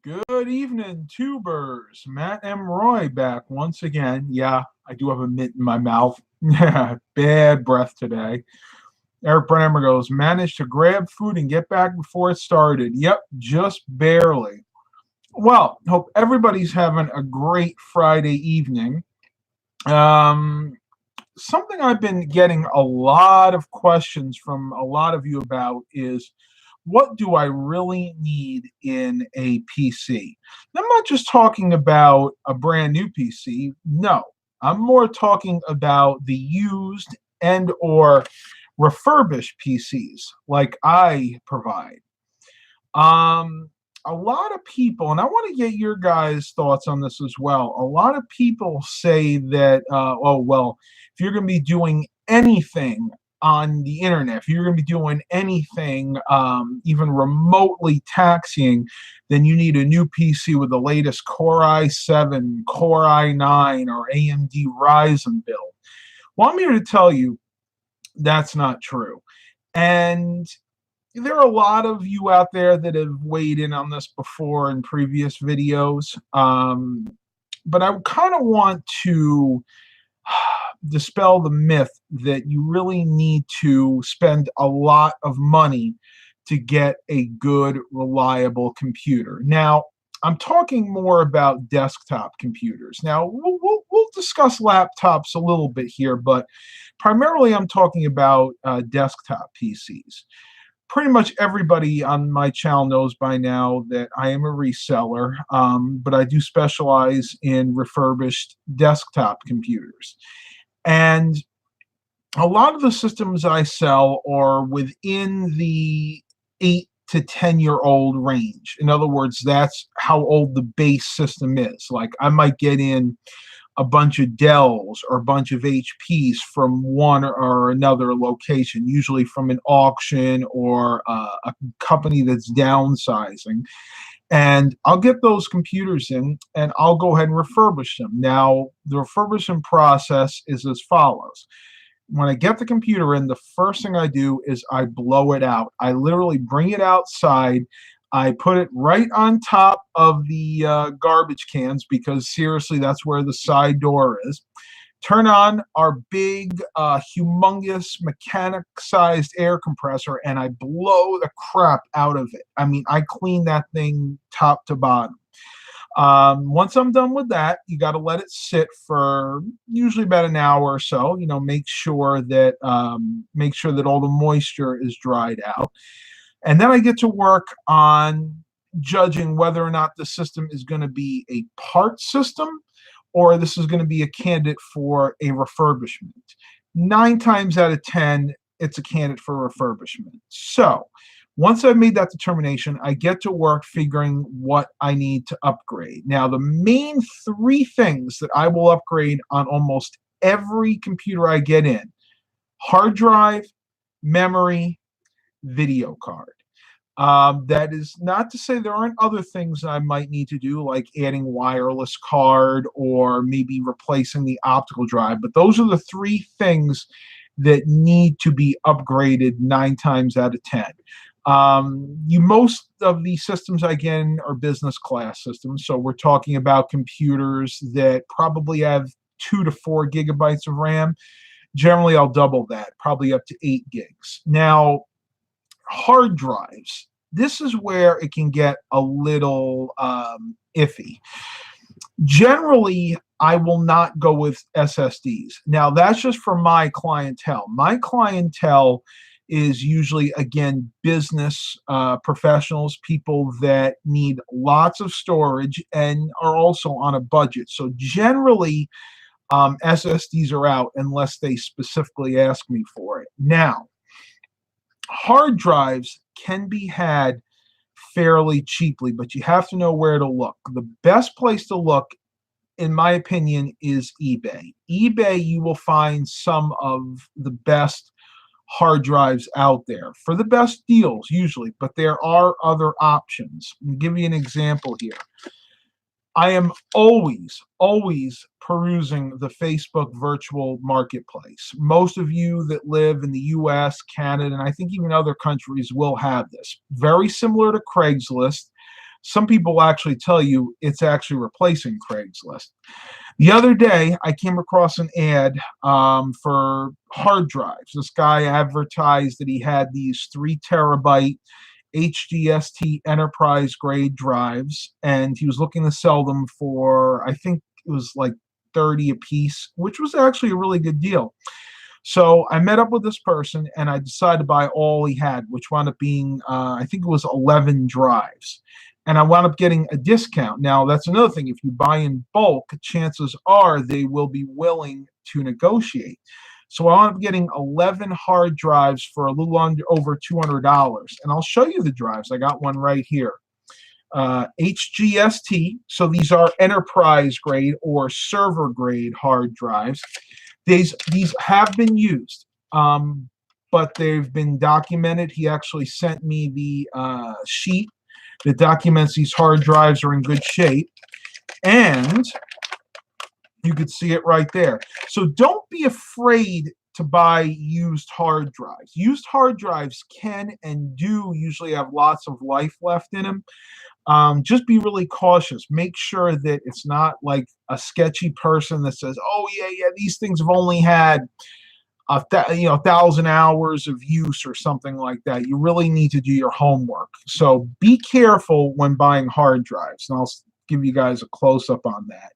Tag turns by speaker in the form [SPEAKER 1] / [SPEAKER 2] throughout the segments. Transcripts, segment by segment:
[SPEAKER 1] Good evening, tubers. Matt M. Roy back once again. Yeah, I do have a mint in my mouth. Bad breath today. Eric Brunhammer goes, managed to grab food and get back before it started. Yep, just barely. Well, hope everybody's having a great Friday evening. Um, Something I've been getting a lot of questions from a lot of you about is what do I really need in a PC? I'm not just talking about a brand new PC. No, I'm more talking about the used and or refurbished PCs like I provide. Um, a lot of people, and I want to get your guys' thoughts on this as well. A lot of people say that, oh, well, if you're going to be doing anything on the internet, if you're going to be doing anything even remotely taxing, then you need a new PC with the latest Core i7, Core i9, or AMD Ryzen build. Well, I'm here to tell you that's not true. And there are a lot of you out there that have weighed in on this before in previous videos. But I kind of want to dispel the myth that you really need to spend a lot of money to get a good, reliable computer. Now, I'm talking more about desktop computers. Now, we'll discuss laptops a little bit here, but primarily I'm talking about desktop PCs. Pretty much everybody on my channel knows by now that I am a reseller, but I do specialize in refurbished desktop computers. And a lot of the systems I sell are within the 8 to 10 year old range. In other words, that's how old the base system is. Like I might get in a bunch of Dells or a bunch of HPs from one or another location, usually from an auction or a company that's downsizing. And I'll get those computers in and I'll go ahead and refurbish them. Now, the refurbishing process is as follows. When I get the computer in, the first thing I do is I blow it out. I literally bring it outside. I put it right on top of the garbage cans because seriously, that's where the side door is. Turn on our big, humongous mechanic-sized air compressor, and I blow the crap out of it. I mean, I clean that thing top to bottom. Once I'm done with that, you got to let it sit for usually about an hour or so. You know, make sure that all the moisture is dried out. And then I get to work on judging whether or not the system is going to be a part system or this is going to be a candidate for a refurbishment. 9 times out of 10, it's a candidate for refurbishment. So once I've made that determination, I get to work figuring what I need to upgrade. Now, the main 3 things that I will upgrade on almost every computer I get in: hard drive, memory, video card. That is not to say there aren't other things I might need to do, like adding wireless card or maybe replacing the optical drive. But those are the 3 things that need to be upgraded 9 times out of 10. Most of the systems I get in are business class systems. So we're talking about computers that probably have 2 to 4 gigabytes of RAM. Generally, I'll double that, probably up to 8 gigs. Now, hard drives. This is where it can get a little iffy. Generally, I will not go with SSDs. Now, that's just for my clientele. My clientele is usually, again, business professionals, people that need lots of storage and are also on a budget. So generally, SSDs are out unless they specifically ask me for it. Now, hard drives can be had fairly cheaply, but you have to know where to look. The best place to look, in my opinion, is eBay. eBay, you will find some of the best hard drives out there for the best deals usually, but there are other options. I'll give you an example here. I am always perusing the Facebook virtual marketplace. Most of you that live in the US, Canada, and I think even other countries will have this. Very similar to Craigslist. Some people actually tell you it's actually replacing Craigslist. The other day, I came across an ad for hard drives. This guy advertised that he had these 3 terabyte HGST enterprise grade drives, and he was looking to sell them for, I think it was like 30 a piece, which was actually a really good deal. So I met up with this person and I decided to buy all he had, which wound up being, I think it was 11 drives. And I wound up getting a discount. Now, that's another thing. If you buy in bulk, chances are they will be willing to negotiate. So I wound up getting 11 hard drives for a little under over $200. And I'll show you the drives. I got one right here. HGST. So these are enterprise grade or server grade hard drives. These have been used, but they've been documented. He actually sent me the sheet that documents these hard drives are in good shape, and you could see it right there. So don't be afraid to buy used hard drives. Used hard drives can and do usually have lots of life left in them. Just be really cautious. Make sure that it's not like a sketchy person that says, "Oh yeah, these things have only had 1,000 hours of use or something like that." You really need to do your homework. So be careful when buying hard drives, and I'll give you guys a close up on that.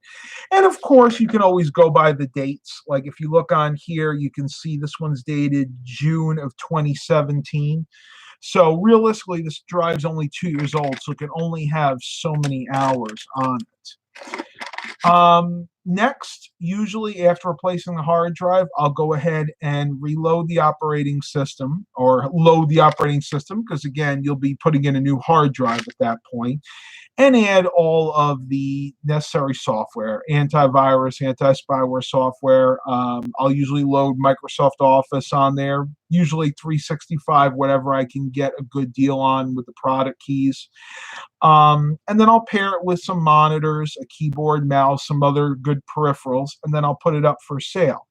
[SPEAKER 1] And of course, you can always go by the dates. Like if you look on here, you can see this one's dated June of 2017. So realistically, this drive's only 2 years old, so it can only have so many hours on it. Next, usually after replacing the hard drive, I'll go ahead and reload the operating system or load the operating system because, again, you'll be putting in a new hard drive at that point, and add all of the necessary software, antivirus, anti-spyware software. I'll usually load Microsoft Office on there, usually 365, whatever I can get a good deal on with the product keys. And then I'll pair it with some monitors, a keyboard, mouse, some other good peripherals, and then I'll put it up for sale.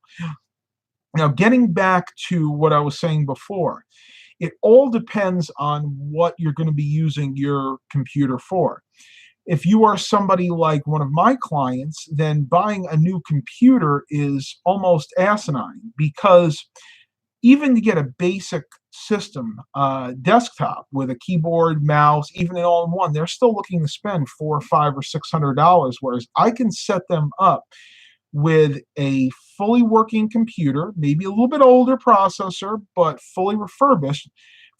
[SPEAKER 1] Now, getting back to what I was saying before, it all depends on what you're going to be using your computer for. If you are somebody like one of my clients, then buying a new computer is almost asinine because even to get a basic system, desktop with a keyboard, mouse, even an all-in-one, they're still looking to spend $400 or $500 or $600, whereas I can set them up with a fully working computer, maybe a little bit older processor, but fully refurbished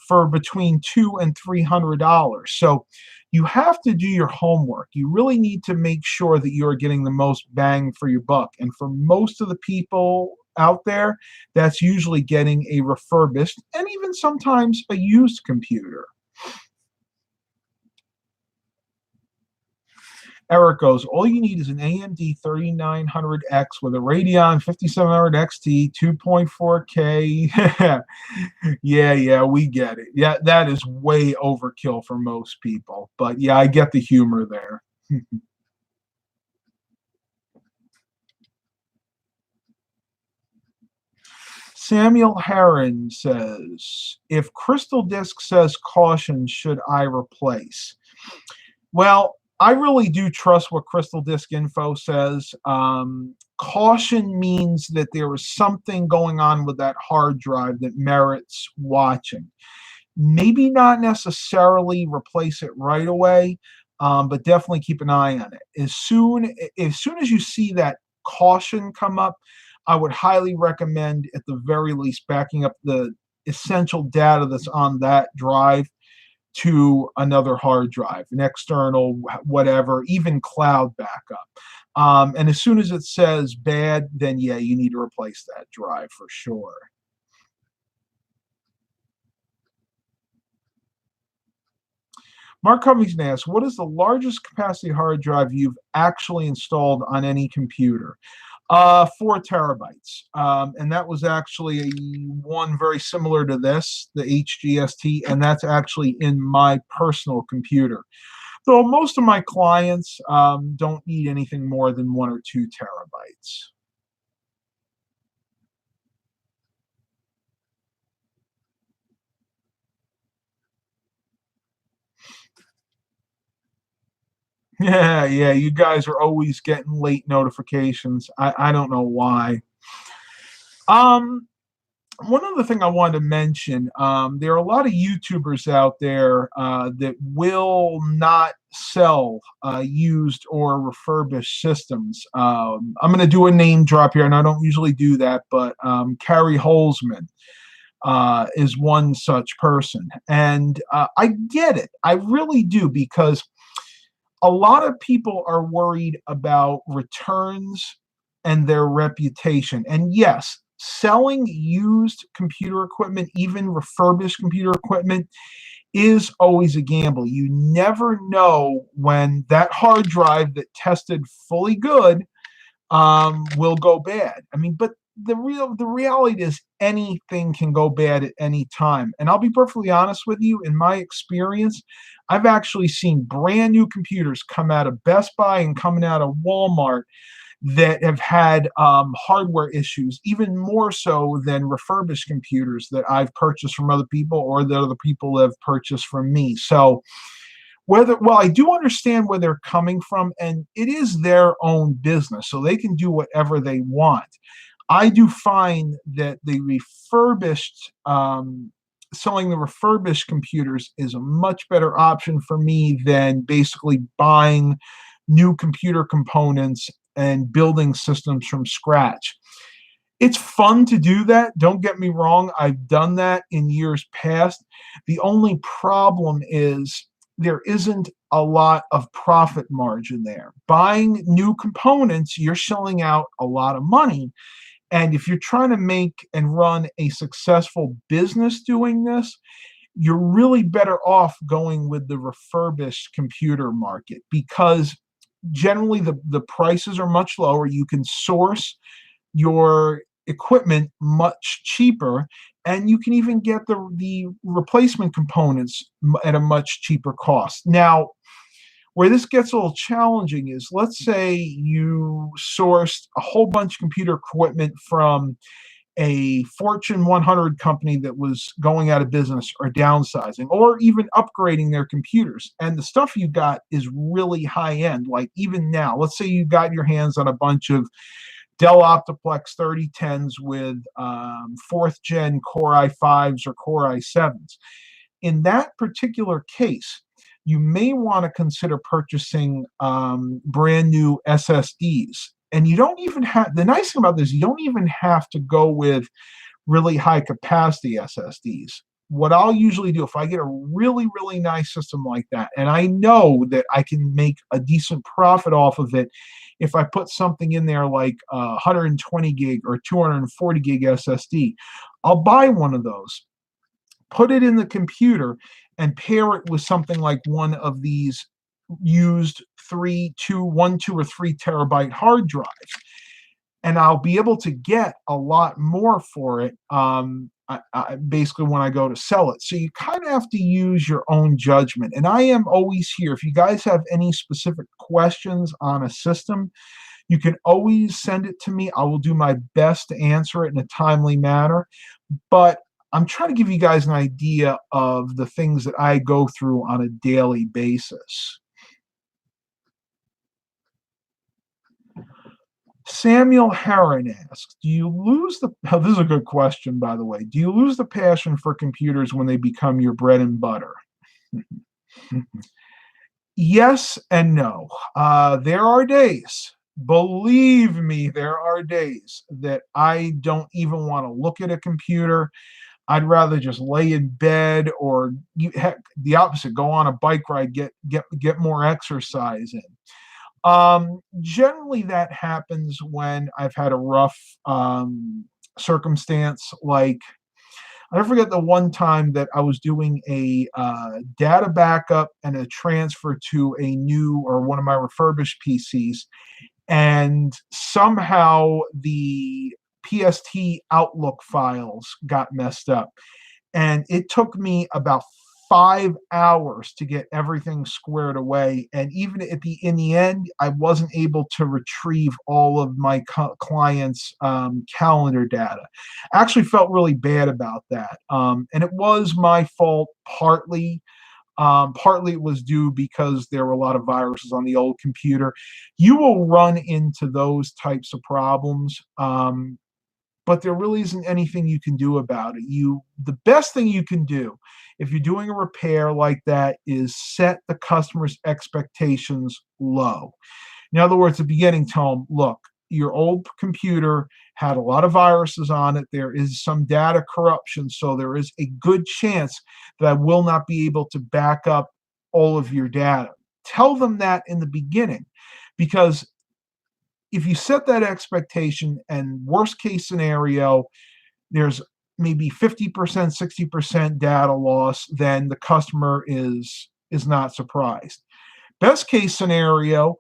[SPEAKER 1] for between $200 and $300. So you have to do your homework. You really need to make sure that you're getting the most bang for your buck. And for most of the people out there, that's usually getting a refurbished and even sometimes a used computer. Eric goes, all you need is an AMD 3900X with a Radeon 5700 XT, 2.4K. Yeah, we get it. Yeah, that is way overkill for most people. But yeah, I get the humor there. Samuel Heron says, if Crystal Disk says caution, should I replace? Well, I really do trust what Crystal Disk Info says. Caution means that there is something going on with that hard drive that merits watching. Maybe not necessarily replace it right away, but definitely keep an eye on it. As soon as you see that caution come up, I would highly recommend, at the very least, backing up the essential data that's on that drive to another hard drive, an external, whatever, even cloud backup. And as soon as it says bad, then yeah, you need to replace that drive for sure. Mark Covington asks, what is the largest capacity hard drive you've actually installed on any computer? 4 terabytes. And that was actually one very similar to this, the HGST, and that's actually in my personal computer. Though most of my clients don't need anything more than 1 or 2 terabytes. Yeah, yeah, you guys are always getting late notifications. I don't know why. Um, One other thing I wanted to mention, there are a lot of YouTubers out there that will not sell used or refurbished systems. I'm going to do a name drop here, and I don't usually do that, but Carrie Holzman is one such person. And I get it. I really do, because a lot of people are worried about returns and their reputation. And yes, selling used computer equipment, even refurbished computer equipment, is always a gamble. You never know when that hard drive that tested fully good will go bad. I mean, but the reality is anything can go bad at any time. And I'll be perfectly honest with you, in my experience, I've actually seen brand new computers come out of Best Buy and coming out of Walmart that have had hardware issues, even more so than refurbished computers that I've purchased from other people or that other people have purchased from me. So well, I do understand where they're coming from, and it is their own business, so they can do whatever they want. I do find that the refurbished, selling the refurbished computers is a much better option for me than basically buying new computer components and building systems from scratch. It's fun to do that. Don't get me wrong. I've done that in years past. The only problem is there isn't a lot of profit margin there. Buying new components, you're shelling out a lot of money. And if you're trying to make and run a successful business doing this, you're really better off going with the refurbished computer market, because generally the prices are much lower. You can source your equipment much cheaper, and you can even get the replacement components at a much cheaper cost. Now, where this gets a little challenging is, let's say you sourced a whole bunch of computer equipment from a Fortune 100 company that was going out of business or downsizing or even upgrading their computers. And the stuff you got is really high end. Like even now, let's say you got your hands on a bunch of Dell Optiplex 3010s with fourth gen Core i5s or Core i7s. In that particular case, you may want to consider purchasing brand new SSDs. And you don't even have, the nice thing about this, you don't even have to go with really high capacity SSDs. What I'll usually do, if I get a really, really nice system like that, and I know that I can make a decent profit off of it, if I put something in there like 120 gig or 240 gig SSD, I'll buy one of those, put it in the computer, and pair it with something like one of these used 2 or 3 terabyte hard drives, and I'll be able to get a lot more for it. Basically, when I go to sell it. So you kind of have to use your own judgment. And I am always here. If you guys have any specific questions on a system, you can always send it to me. I will do my best to answer it in a timely manner. But I'm trying to give you guys an idea of the things that I go through on a daily basis. Samuel Herron asks, do you lose the, oh, this is a good question, by the way. Do you lose the passion for computers when they become your bread and butter? Yes and no. There are days, believe me, there are days that I don't even want to look at a computer. I'd rather just lay in bed, or heck, the opposite, go on a bike ride, get more exercise in. Generally, that happens when I've had a rough circumstance. Like, I forget the one time that I was doing a data backup and a transfer to a new or one of my refurbished PCs, and somehow the PST Outlook files got messed up. And it took me about 5 hours to get everything squared away. And even in the end, I wasn't able to retrieve all of my clients' calendar data. I actually felt really bad about that. And it was my fault partly. Partly it was due because there were a lot of viruses on the old computer. You will run into those types of problems, but there really isn't anything you can do about it. The best thing you can do if you're doing a repair like that is set the customer's expectations low. In other words, at the beginning, tell them, look, your old computer had a lot of viruses on it. There is some data corruption, so there is a good chance that I will not be able to back up all of your data. Tell them that in the beginning, because if you set that expectation and worst case scenario, there's maybe 50%, 60% data loss, then the customer is not surprised. Best case scenario,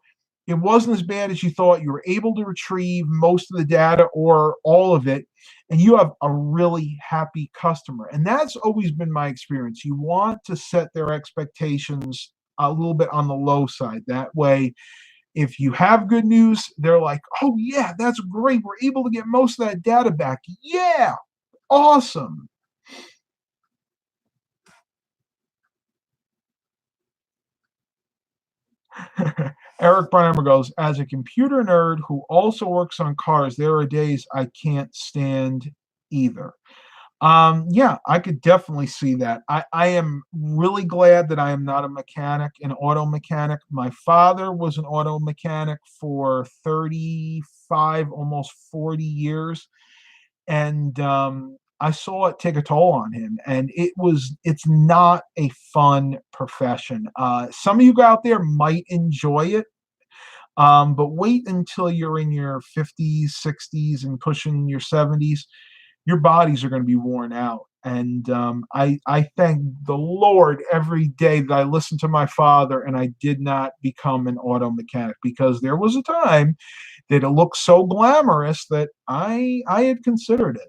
[SPEAKER 1] it wasn't as bad as you thought. You were able to retrieve most of the data or all of it, and you have a really happy customer. And that's always been my experience. You want to set their expectations a little bit on the low side. That way, if you have good news, they're like, oh, yeah, that's great. We're able to get most of that data back. Yeah, awesome. Eric Brunhammer goes, as a computer nerd who also works on cars, there are days I can't stand either. Yeah, I could definitely see that. I am really glad that I am not a mechanic, an auto mechanic. My father was an auto mechanic for 35, almost 40 years. And I saw it take a toll on him. And it's not a fun profession. Some of you out there might enjoy it. But wait until you're in your 50s, 60s, and pushing your 70s. Your bodies are going to be worn out. And I thank the Lord every day that I listened to my father and I did not become an auto mechanic, because there was a time that it looked so glamorous that I had considered it.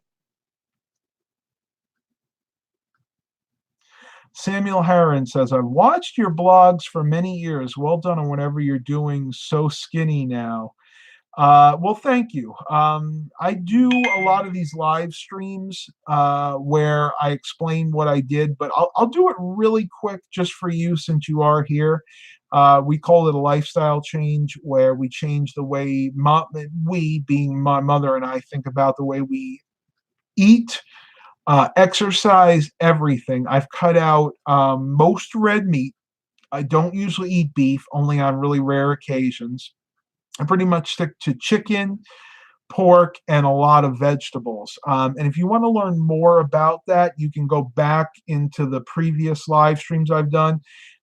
[SPEAKER 1] Samuel Herron says, I've watched your blogs for many years. Well done on whatever you're doing. So skinny now. Well, thank you. I do a lot of these live streams where I explain what I did, but I'll do it really quick just for you since you are here. We call it a lifestyle change, where we change the way we, being my mother and I, think about the way we eat, exercise, everything. I've cut out most red meat. I don't usually eat beef, only on really rare occasions. I pretty much stick to chicken, pork, and a lot of vegetables. And if you want to learn more about that, you can go back into the previous live streams I've done,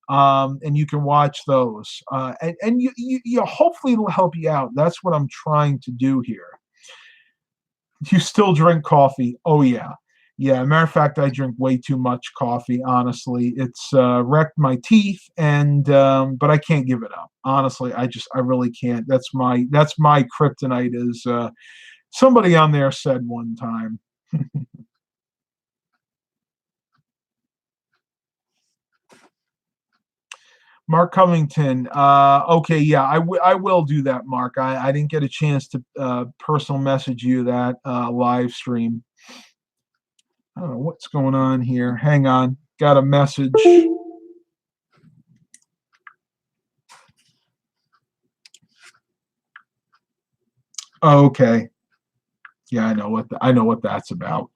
[SPEAKER 1] and you can watch those. And you hopefully it'll help you out. That's what I'm trying to do here. You still drink coffee? Oh, yeah. Yeah, matter of fact, I drink way too much coffee. Honestly, it's wrecked my teeth, and but I can't give it up. Honestly, I really can't. That's my kryptonite. Is somebody on there said one time. Mark Covington. Okay, yeah, I will do that, Mark. I didn't get a chance to personal message you that live stream. I don't know what's going on here. Hang on. Got a message. Okay. Yeah, I know what that's about.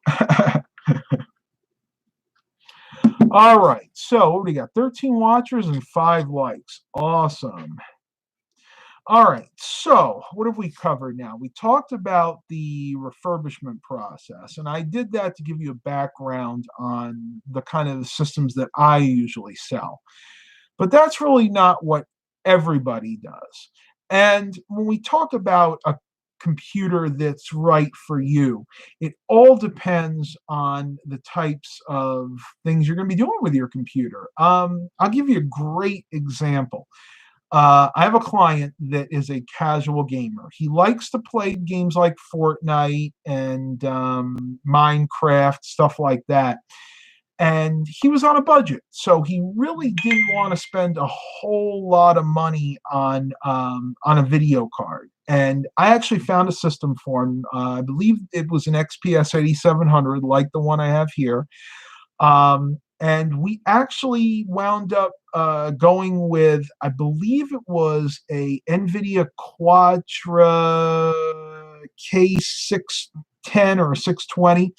[SPEAKER 1] All right. So what do we got? 13 watchers and 5 likes. Awesome. All right, so what have we covered now? We talked about the refurbishment process, and I did that to give you a background on the kind of the systems that I usually sell. But that's really not what everybody does. And when we talk about a computer that's right for you, it all depends on the types of things you're going to be doing with your computer. I'll give you a great example. I have a client that is a casual gamer. He likes to play games like Fortnite and Minecraft, stuff like that. And he was on a budget, so he really didn't want to spend a whole lot of money on a video card. And I actually found a system for him. I believe it was an XPS 8700, like the one I have here. And we actually wound up going with, I believe it was a NVIDIA Quadra K610 or 620.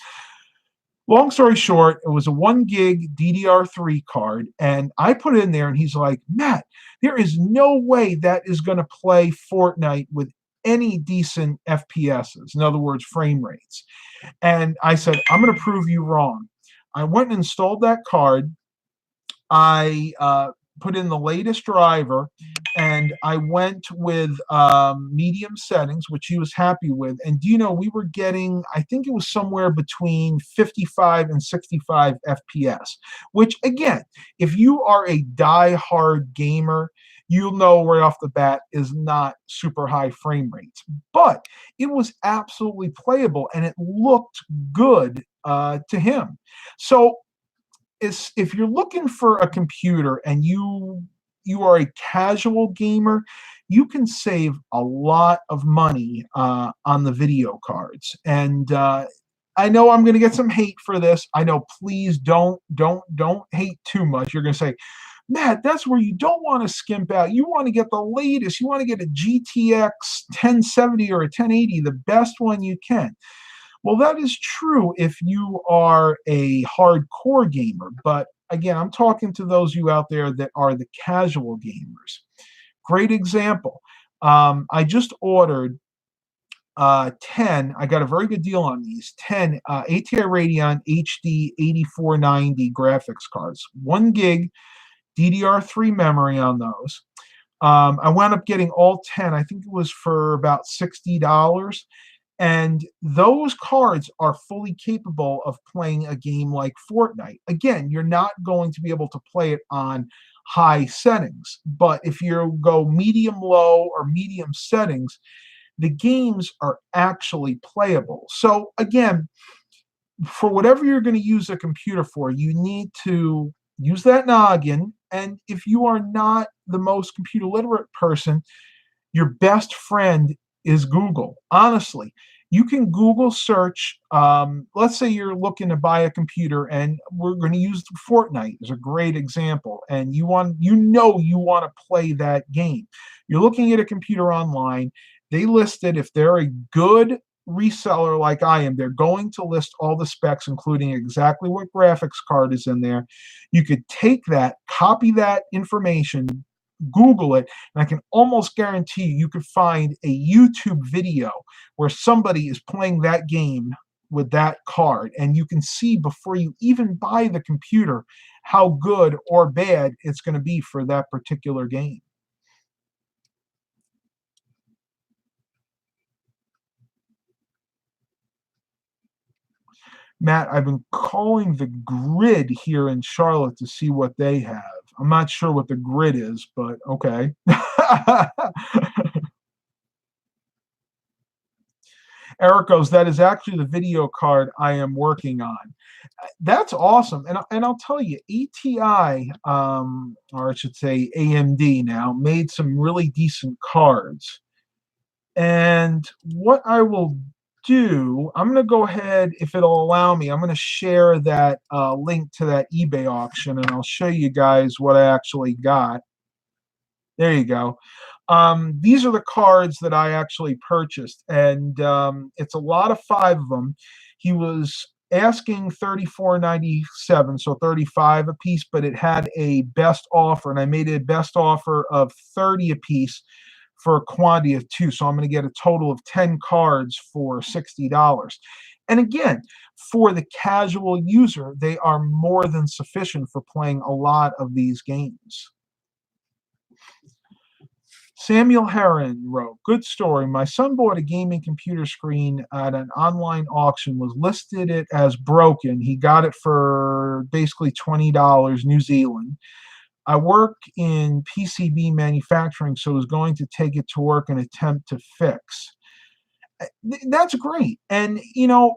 [SPEAKER 1] Long story short, it was a 1 gig DDR3 card, and I put it in there, and he's like, Matt, there is no way that is going to play Fortnite with any decent FPSs, in other words, frame rates. And I said, I'm going to prove you wrong. I went and installed that card. I put in the latest driver, and I went with medium settings, which he was happy with. And do you know, we were getting, I think it was somewhere between 55 and 65 FPS, which again, if you are a die-hard gamer, you'll know right off the bat is not super high frame rates. But it was absolutely playable, and it looked good to him. So if you're looking for a computer and you are a casual gamer, you can save a lot of money on the video cards. And I know I'm going to get some hate for this. I know, please don't hate too much. You're going to say, Matt, that's where you don't want to skimp out. You want to get the latest. You want to get a GTX 1070 or a 1080, the best one you can. Well, that is true if you are a hardcore gamer. But again, I'm talking to those of you out there that are the casual gamers. Great example. I just ordered 10. I got a very good deal on these 10 ATI Radeon HD 8490 graphics cards. 1 gig DDR3 memory on those. I wound up getting all 10. I think it was for about $60. And those cards are fully capable of playing a game like Fortnite. Again, you're not going to be able to play it on high settings. But if you go medium low or medium settings, the games are actually playable. So again, for whatever you're going to use a computer for, you need to use that noggin. And if you are not the most computer literate person, your best friend is Google. Honestly, you can Google search. Let's say you're looking to buy a computer, and we're going to use Fortnite as a great example. And you want to play that game. You're looking at a computer online. They listed, if they're a good reseller like I am, they're going to list all the specs, including exactly what graphics card is in there. You could take that, copy that information, Google it, and I can almost guarantee you could find a YouTube video where somebody is playing that game with that card, and you can see before you even buy the computer how good or bad it's going to be for that particular game. Matt, I've been calling the Grid here in Charlotte to see what they have. I'm not sure what the Grid is, but okay. Eric goes, that is actually the video card I am working on. That's awesome. And I'll tell you, ATI, or I should say AMD now, made some really decent cards. And what I will do, I'm going to go ahead, if it'll allow me, I'm going to share that link to that eBay auction, and I'll show you guys what I actually got. There you go. These are the cards that I actually purchased, and it's a lot of 5 of them. He was asking $34.97, so 35 a piece, but it had a best offer, and I made a best offer of 30 a piece for a quantity of 2. So I'm going to get a total of 10 cards for $60. And again, for the casual user, they are more than sufficient for playing a lot of these games. Samuel Heron wrote, good story. My son bought a gaming computer screen at an online auction, was listed it as broken. He got it for basically $20 New Zealand. I work in PCB manufacturing, so I was going to take it to work and attempt to fix. That's great. And, you know,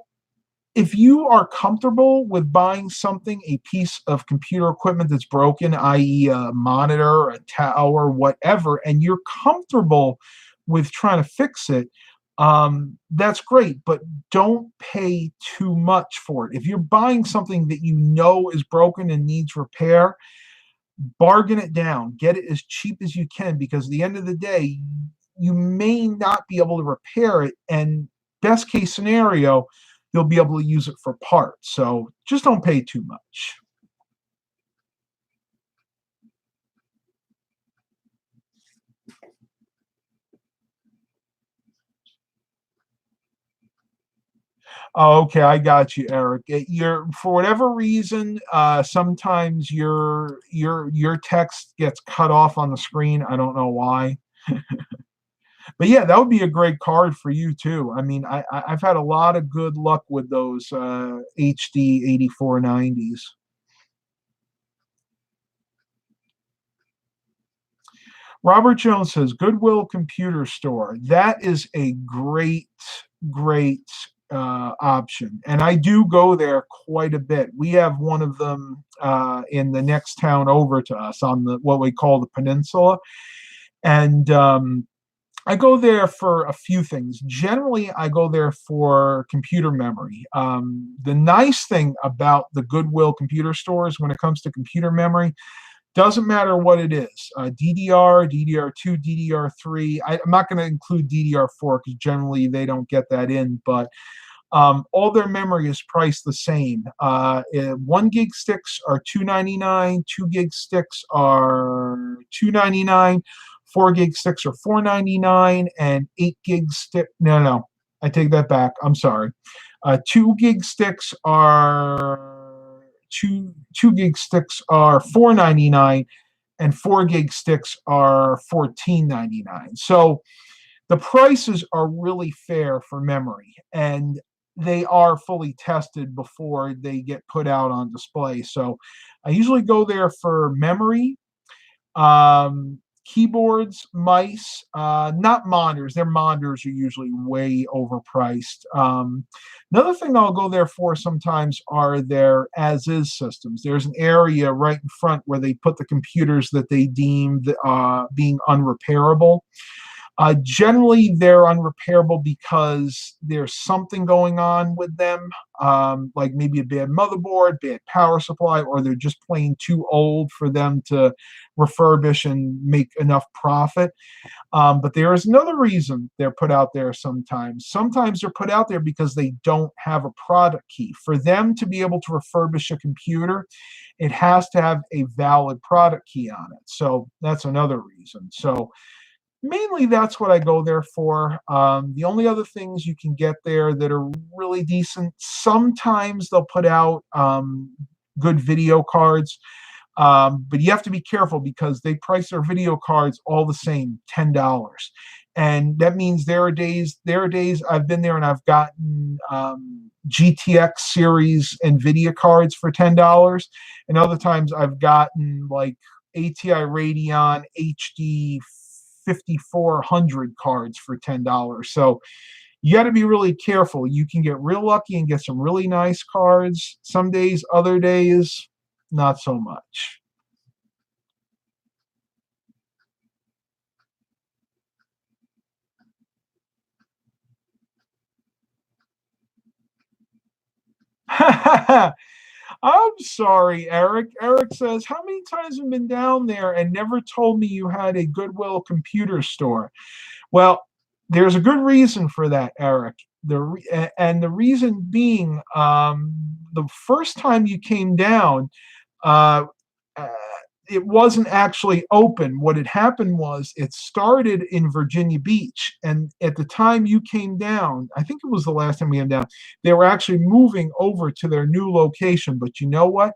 [SPEAKER 1] if you are comfortable with buying something, a piece of computer equipment that's broken, i.e. a monitor, a tower, whatever, and you're comfortable with trying to fix it, that's great, but don't pay too much for it. If you're buying something that you know is broken and needs repair, bargain it down, get it as cheap as you can, because at the end of the day, you may not be able to repair it, and best case scenario, you'll be able to use it for parts. So just don't pay too much. Oh, okay, I got you, Eric. You're, for whatever reason, sometimes your text gets cut off on the screen. I don't know why. But yeah, that would be a great card for you too. I mean, I've had a lot of good luck with those HD 8490s. Robert Jones says Goodwill Computer Store. That is a great option, and I do go there quite a bit. We have one of them in the next town over to us on the what we call the peninsula, and I go there for a few things. Generally, I go there for computer memory. The nice thing about the Goodwill computer stores when it comes to computer memory, doesn't matter what it is, DDR, DDR2, DDR3. I'm not going to include DDR4 because generally they don't get that in, but all their memory is priced the same. 1 gig sticks are $299, 2 gig sticks are $299, 4 gig sticks are $499, and 8 gig stick. No, I take that back. I'm sorry. 2 gig sticks are two gig sticks are $499, and 4 gig sticks are $14.99. So the prices are really fair for memory, and they are fully tested before they get put out on display. So I usually go there for memory, keyboards, mice, not monitors. Their monitors are usually way overpriced. Another thing I'll go there for sometimes are their as-is systems. There's an area right in front where they put the computers that they deem being unrepairable. Generally, they're unrepairable because there's something going on with them, like maybe a bad motherboard, bad power supply, or they're just plain too old for them to refurbish and make enough profit. But there is another reason they're put out there sometimes. Sometimes they're put out there because they don't have a product key. For them to be able to refurbish a computer, it has to have a valid product key on it. So that's another reason. So mainly that's what I go there for. The only other things you can get there that are really decent, sometimes they'll put out good video cards, but you have to be careful because they price their video cards all the same, $10. And that means there are days I've been there and I've gotten GTX series NVIDIA cards for $10, and other times I've gotten like ATI Radeon HD 5400 cards for $10. So you got to be really careful. You can get real lucky and get some really nice cards some days, other days, not so much. I'm sorry, Eric. Eric says, how many times have you been down there and never told me you had a Goodwill computer store? Well, there's a good reason for that, Eric. And the reason being, the first time you came down, uh, uh, it wasn't actually open. What had happened was it started in Virginia Beach, and at the time you came down, I think it was the last time we came down, they were actually moving over to their new location. But you know what?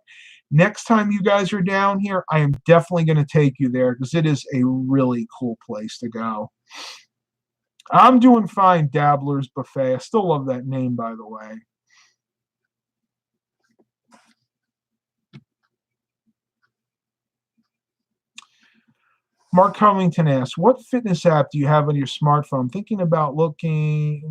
[SPEAKER 1] Next time you guys are down here, I am definitely going to take you there because it is a really cool place to go. I'm doing fine, Dabbler's Buffet. I still love that name, by the way. Mark Covington asks, "What fitness app do you have on your smartphone? Thinking about loading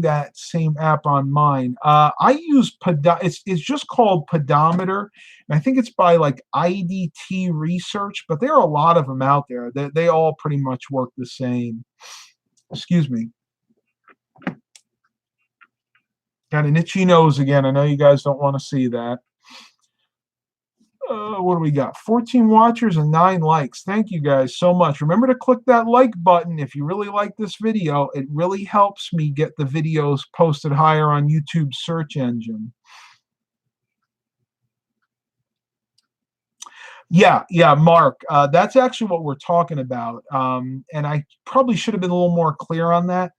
[SPEAKER 1] that same app on mine. I use it's just called Pedometer, and I think it's by like IDT Research, but there are a lot of them out there. They all pretty much work the same. Excuse me. Got an itchy nose again. I know you guys don't want to see that. What do we got? 14 watchers and 9 likes. Thank you guys so much. Remember to click that like button if you really like this video. It really helps me get the videos posted higher on YouTube's search engine. Yeah, Mark. That's actually what we're talking about. And I probably should have been a little more clear on that.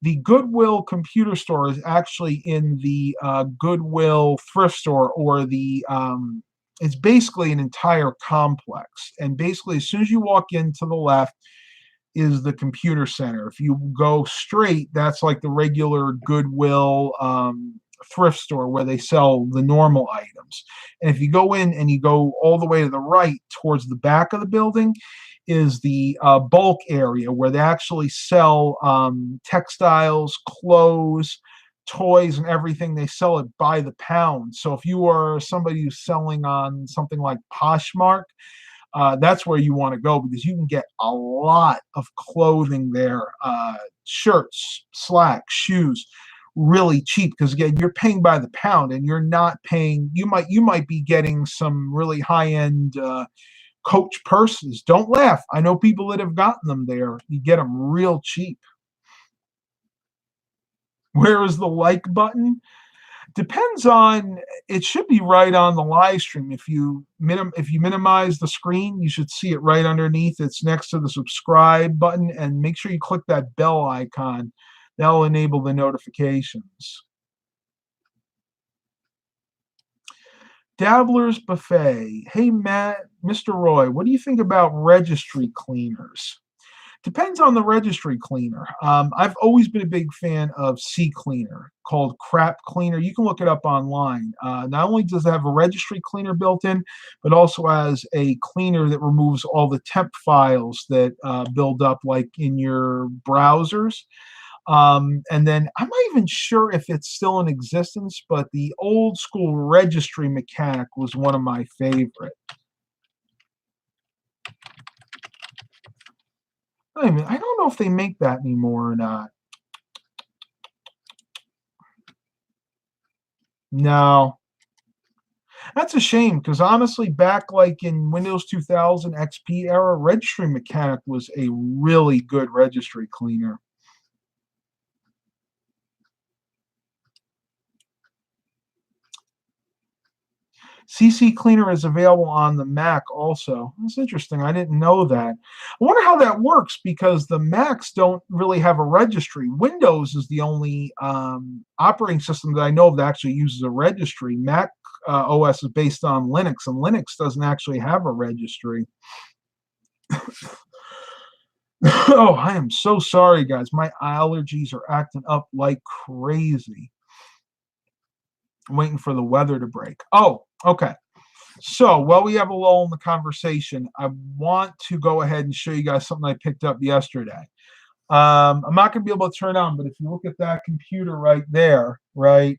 [SPEAKER 1] The Goodwill computer store is actually in the Goodwill thrift store, or the it's basically an entire complex. And basically, as soon as you walk in, to the left is the computer center. If you go straight, that's like the regular Goodwill thrift store where they sell the normal items. And if you go in and you go all the way to the right towards the back of the building, is the bulk area where they actually sell textiles, clothes, toys, and everything. They sell it by the pound. So if you are somebody who's selling on something like Poshmark, that's where you want to go, because you can get a lot of clothing there, shirts, slacks, shoes, really cheap, because again, you're paying by the pound, and you're not paying. You might be getting some really high-end Coach purses. Don't laugh. I know people that have gotten them there. You get them real cheap. Where is the like button? Depends on, it should be right on the live stream. If you minimize the screen, you should see it right underneath. It's next to the subscribe button, and make sure you click that bell icon. That'll enable the notifications. Dabbler's Buffet. Hey, Matt, Mr. Roy, what do you think about registry cleaners? Depends on the registry cleaner. I've always been a big fan of CCleaner, called Crap Cleaner. You can look it up online. Not only does it have a registry cleaner built in, but also has a cleaner that removes all the temp files that build up, like in your browsers. And then I'm not even sure if it's still in existence, but the old school Registry Mechanic was one of my favorite. I don't know if they make that anymore or not. No. That's a shame, because honestly, back like in Windows 2000 XP era, Registry Mechanic was a really good registry cleaner. CCleaner is available on the Mac also. That's interesting. I didn't know that. I wonder how that works, because the Macs don't really have a registry. Windows is the only operating system that I know of that actually uses a registry. Mac OS is based on Linux, and Linux doesn't actually have a registry. Oh, I am so sorry, guys. My allergies are acting up like crazy. I'm waiting for the weather to break. Oh, okay. So while we have a lull in the conversation, I want to go ahead and show you guys something I picked up yesterday. I'm not going to be able to turn on, but if you look at that computer right there, I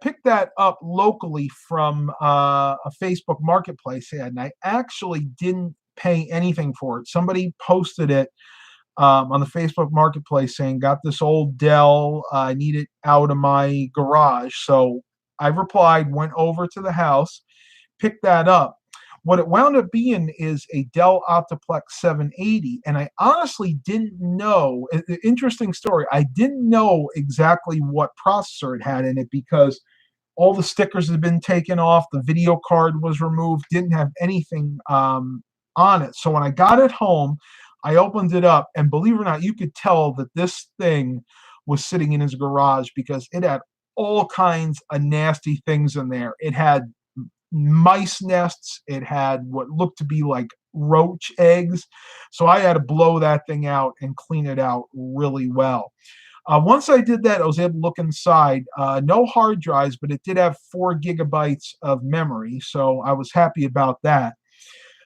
[SPEAKER 1] picked that up locally from a Facebook Marketplace ad, and I actually didn't pay anything for it. Somebody posted it on the Facebook Marketplace saying, got this old Dell, I need it out of my garage. So I replied, went over to the house, picked that up. What it wound up being is a Dell Optiplex 780, and I honestly didn't know, interesting story, I didn't know exactly what processor it had in it, because all the stickers had been taken off, the video card was removed, didn't have anything on it. So when I got it home, I opened it up, and believe it or not, you could tell that this thing was sitting in his garage, because it had all kinds of nasty things in there. It had mice nests. It had what looked to be like roach eggs. So I had to blow that thing out and clean it out really well. Once I did that, I was able to look inside. No hard drives, but it did have 4 gigabytes of memory. So I was happy about that.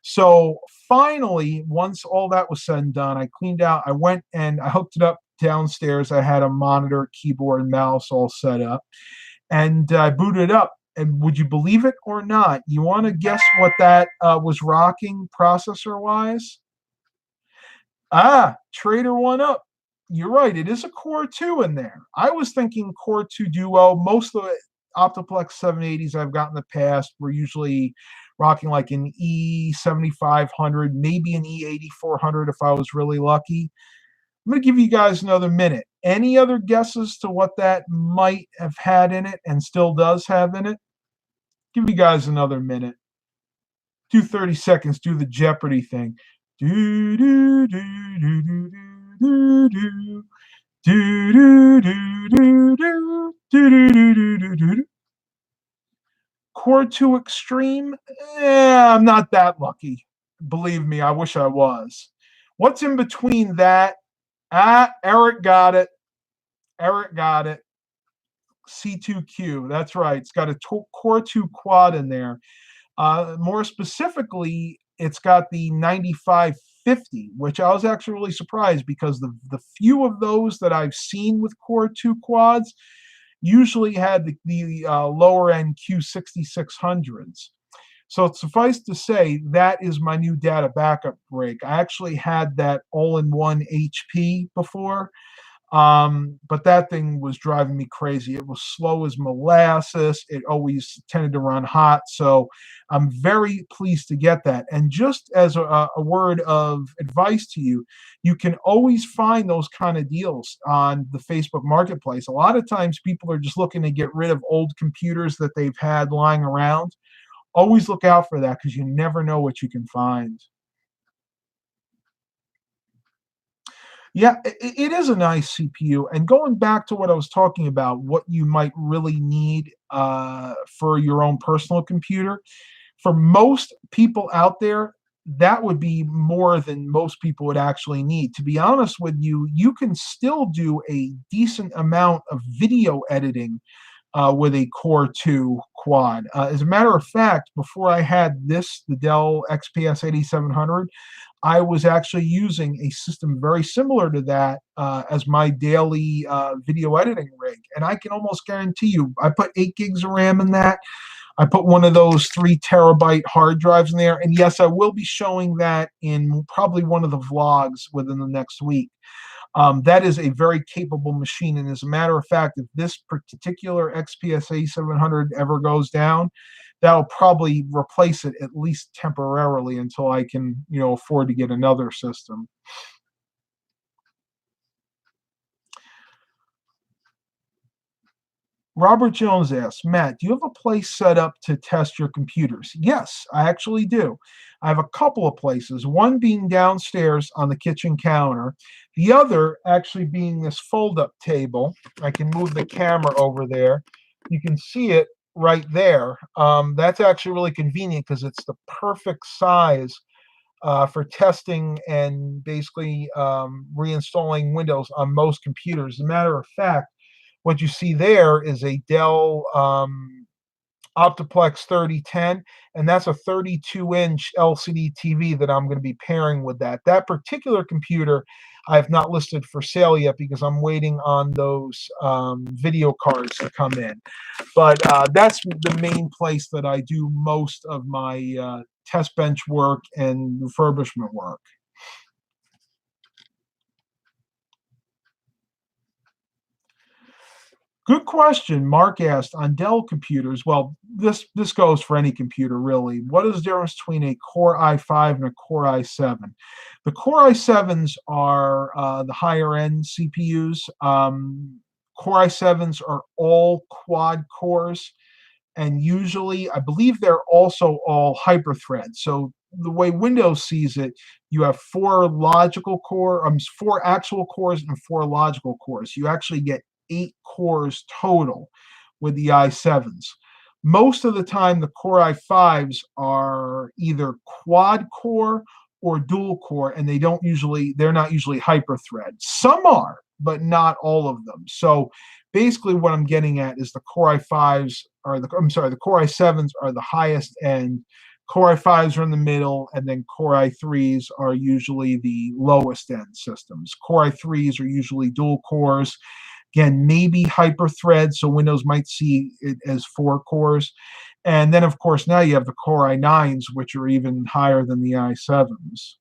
[SPEAKER 1] So finally, once all that was said and done, I cleaned out. I went and I hooked it up downstairs. I had a monitor, keyboard, and mouse all set up. And I booted it up. And would you believe it or not, you want to guess what that was rocking processor-wise? Trader 1 Up. You're right. It is a Core 2 in there. I was thinking Core 2 Duo. Most of the Optiplex 780s I've got in the past were usually rocking like an E7500, maybe an E8400 if I was really lucky. I'm going to give you guys another minute. Any other guesses to what that might have had in it and still does have in it? Give you guys another minute. Do 30 seconds. Do the Jeopardy thing. Do, do, do, do, do, do, do. Do, do, do, do, do, do, do, do, do, do, do. Core 2 Extreme? I'm not that lucky. Believe me, I wish I was. What's in between that? Eric got it. Eric got it. C2Q. That's right. It's got a Core 2 quad in there. More specifically, it's got the 9550, which I was actually really surprised because the few of those that I've seen with Core 2 quads usually had the lower end Q6600s. So suffice to say, that is my new data backup rig. I actually had that all-in-one HP before, but that thing was driving me crazy. It was slow as molasses. It always tended to run hot. So I'm very pleased to get that. And just as a word of advice to you, you can always find those kind of deals on the Facebook Marketplace. A lot of times people are just looking to get rid of old computers that they've had lying around. Always look out for that because you never know what you can find. Yeah, it is a nice CPU. And going back to what I was talking about, what you might really need for your own personal computer, for most people out there, that would be more than most people would actually need. To be honest with you, you can still do a decent amount of video editing with a Core 2 quad. As a matter of fact, before I had this, the Dell XPS 8700, I was actually using a system very similar to that as my daily video editing rig. And I can almost guarantee you, I put 8 gigs of RAM in that. I put one of those 3 terabyte hard drives in there. And yes, I will be showing that in probably one of the vlogs within the next week. That is a very capable machine. And as a matter of fact, if this particular XPS A700 ever goes down, that'll probably replace it at least temporarily until I can, afford to get another system. Robert Jones asks, Matt, do you have a place set up to test your computers? Yes, I actually do. I have a couple of places, one being downstairs on the kitchen counter, the other actually being this fold-up table. I can move the camera over there. You can see it right there. That's actually really convenient because it's the perfect size for testing and basically reinstalling Windows on most computers. As a matter of fact, what you see there is a Dell Optiplex 3010, and that's a 32-inch LCD TV that I'm going to be pairing with that. That particular computer I have not listed for sale yet because I'm waiting on those video cards to come in. But that's the main place that I do most of my test bench work and refurbishment work. Good question. Mark asked on Dell computers. Well, this goes for any computer really. What is the difference between a Core i5 and a Core i7? The Core i7s are the higher end CPUs. Core i7s are all quad cores, and usually, I believe they're also all hyper-thread. So the way Windows sees it, you have 4 actual cores and 4 logical cores. You actually get 8 cores total with the i7s. Most of the time, the Core i5s are either quad core or dual core, and they're not usually hyper-thread. Some are, but not all of them. So basically what I'm getting at is the Core i5s the Core i7s are the highest end, Core i5s are in the middle, and then Core i3s are usually the lowest end systems. Core i3s are usually dual cores. Again, maybe hyper-thread, so Windows might see it as 4 cores. And then, of course, now you have the Core i9s, which are even higher than the i7s.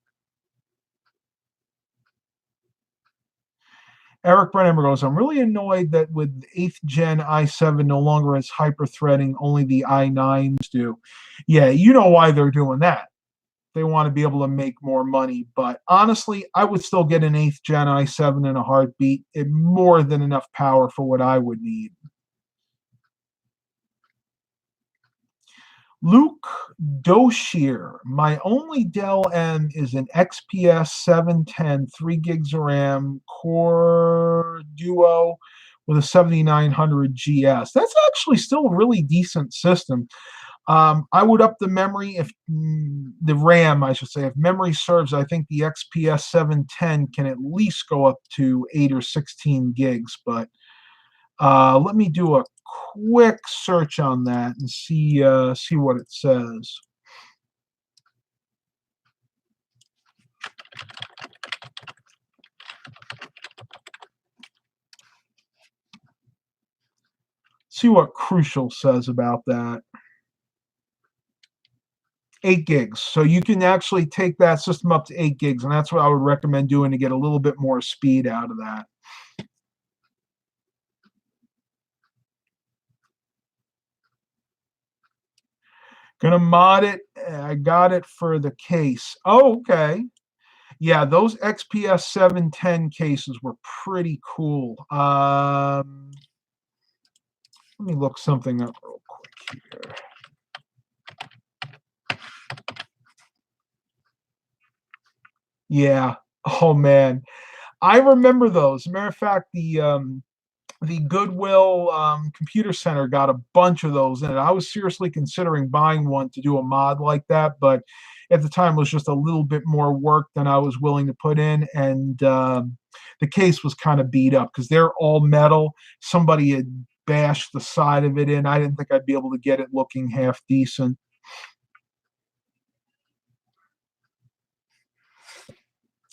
[SPEAKER 1] Eric Brunhammer goes, I'm really annoyed that with 8th gen i7 no longer has hyper-threading, only the i9s do. Yeah, you know why they're doing that. They want to be able to make more money. But honestly, I would still get an 8th gen i7 in a heartbeat. It more than enough power for what I would need. Luke Doshier, my only Dell M is an XPS 710, 3 gigs of RAM, Core Duo with a 7900 GS. That's actually still a really decent system. I would up the memory if the RAM, I should say, if memory serves. I think the XPS 710 can at least go up to 8 or 16 gigs, but let me do a quick search on that and see what it says. See what Crucial says about that. 8 gigs. So you can actually take that system up to 8 gigs, and that's what I would recommend doing to get a little bit more speed out of that. Gonna mod it. I got it for the case. Oh, okay. Yeah, those XPS 710 cases were pretty cool. Let me look something up real quick here. Yeah. Oh man, I remember those. As a matter of fact, the Goodwill Computer Center got a bunch of those in it. I was seriously considering buying one to do a mod like that, but at the time it was just a little bit more work than I was willing to put in, and the case was kind of beat up because they're all metal. Somebody had bashed the side of it in. I didn't think I'd be able to get it looking half decent.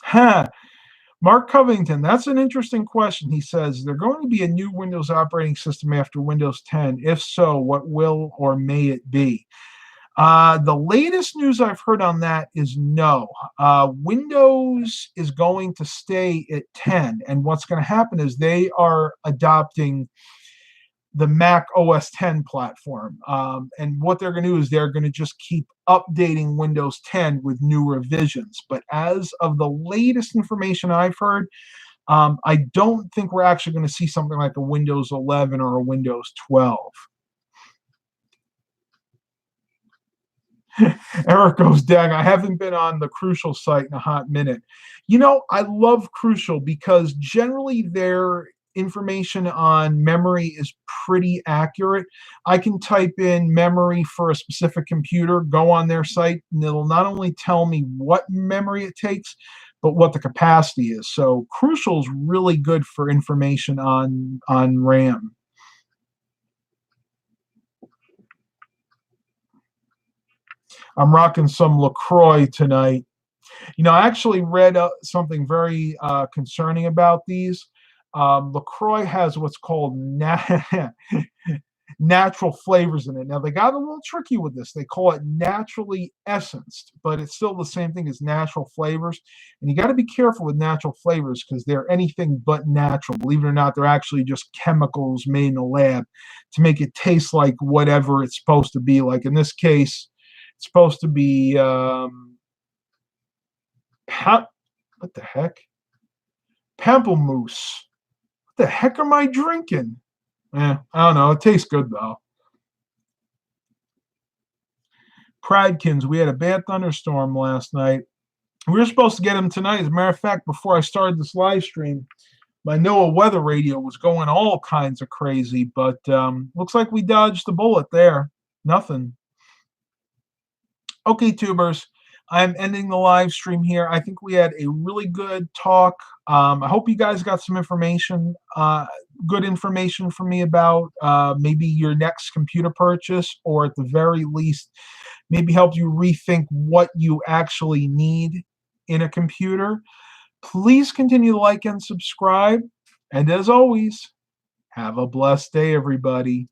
[SPEAKER 1] Huh. Mark Covington, that's an interesting question. He says, there going to be a new Windows operating system after Windows 10? If so, what will or may it be? The latest news I've heard on that is no. Windows is going to stay at 10, and what's going to happen is they are adopting the Mac OS 10 platform. And what they're going to do is they're going to just keep updating Windows 10 with new revisions. But as of the latest information I've heard, I don't think we're actually going to see something like a Windows 11 or a Windows 12. Eric goes, dang, I haven't been on the Crucial site in a hot minute. You know, I love Crucial because generally their information on memory is pretty accurate. I can type in memory for a specific computer, go on their site, and it'll not only tell me what memory it takes, but what the capacity is. So Crucial is really good for information on RAM. I'm rocking some LaCroix tonight. You know, I actually read something very concerning about these. LaCroix has what's called natural flavors in it. Now, they got a little tricky with this. They call it naturally essenced, but it's still the same thing as natural flavors. And you got to be careful with natural flavors because they're anything but natural. Believe it or not, they're actually just chemicals made in the lab to make it taste like whatever it's supposed to be. Like in this case, it's supposed to be what the heck? Pamplemousse. What the heck am I drinking? I don't know. It tastes good though. Pridekins, we had a bad thunderstorm last night. We were supposed to get him tonight. As a matter of fact, before I started this live stream, my NOAA weather radio was going all kinds of crazy, but looks like we dodged the bullet there. Nothing. Okay, tubers, I'm ending the live stream here. I think we had a really good talk. I hope you guys got some information, good information from me about maybe your next computer purchase, or at the very least, maybe help you rethink what you actually need in a computer. Please continue to like and subscribe. And as always, have a blessed day, everybody.